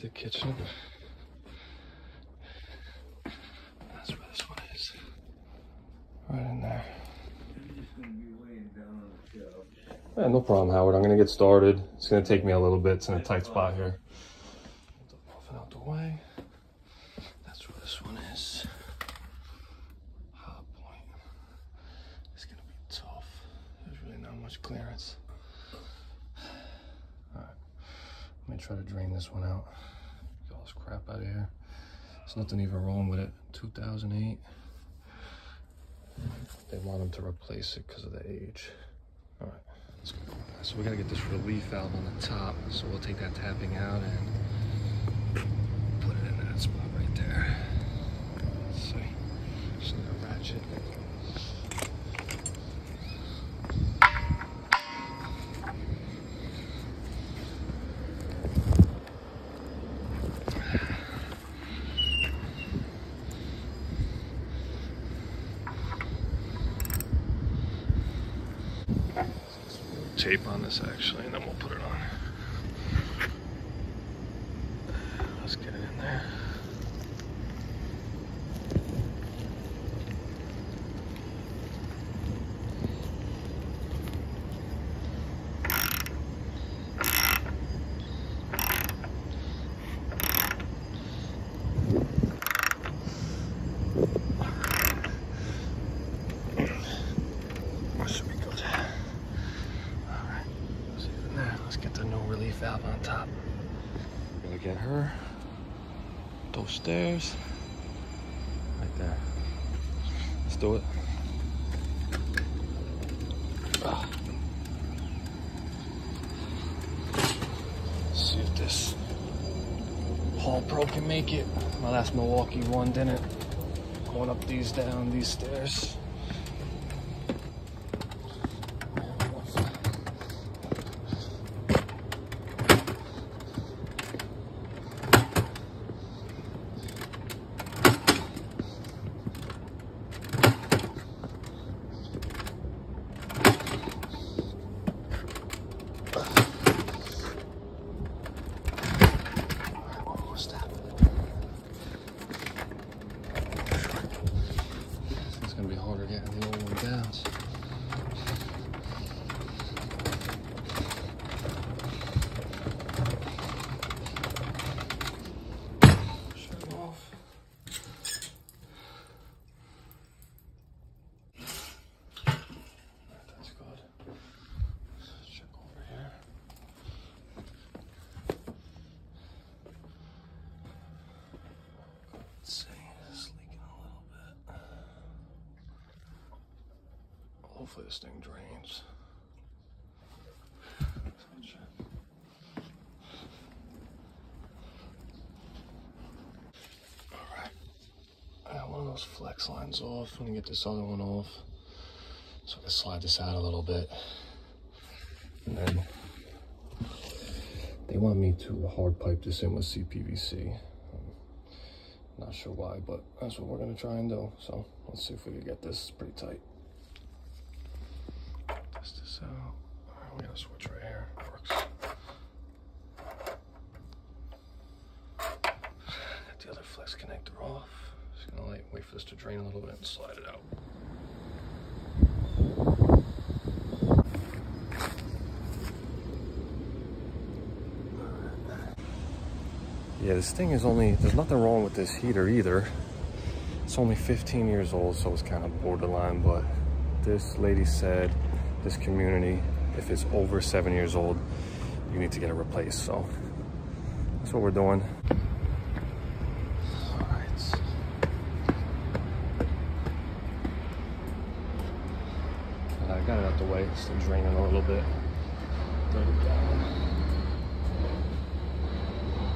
the kitchen. That's where this one is. Right in there. Yeah, no problem, Howard. I'm gonna get started. It's gonna take me a little bit. It's in a tight spot here. Muffin out the way. That's where this one is. Hot point. It's gonna be tough. There's really not much clearance. All right. Let me try to drain this one out. Get all this crap out of here. There's nothing even wrong with it. 2008. They want them to replace it because of the age. All right, let's go. So we gotta get this relief valve on the top. So we'll take that tapping out and put it in that spot right there. Let's see. Just need a ratchet. Tape on this actually, and then we'll put it on. Let's get it in there. Valve on top. Gotta get her. Those stairs. Right there. Let's do it. Let's see if this Hall Pro can make it. My last Milwaukee one didn't. Going up these stairs. Getting the old one down. Shut it off. That's good. Let's check over here. Let's see, it's leaking a little bit. Hopefully this thing drains. Alright. I got one of those flex lines off. I'm gonna get this other one off. So I can slide this out a little bit. And then they want me to hard pipe this in with CPVC. Not sure why, but that's what we're gonna try and do. So let's see if we can get this pretty tight. Test this out. Alright, we got a switch right here. Works. Got the other flex connector off. Just gonna wait for this to drain a little bit and slide it out. Yeah, this thing is there's nothing wrong with this heater either. It's only 15 years old, so it's kind of borderline, but this lady said this community, if it's over 7 years old, you need to get it replaced. So that's what we're doing. All right. I got it out the way. It's still draining a little bit. Let it down.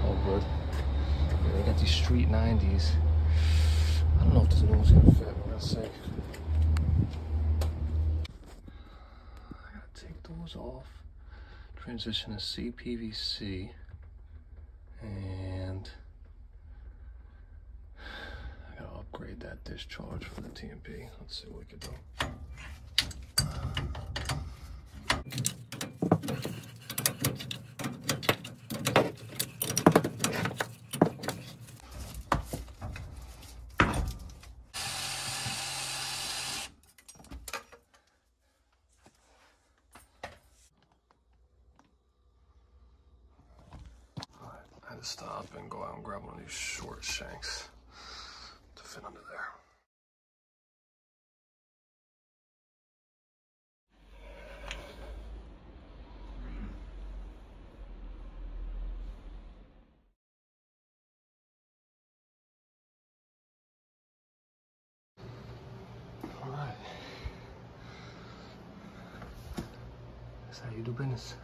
All good. Yeah, they got these Street 90s. I don't know if this new one's gonna fit. We're gonna see. Take those off, transition to CPVC, and I gotta upgrade that discharge for the TMP. Let's see what we can do. to stop and go out and grab one of these short shanks to fit under there. All right. That's how you do business.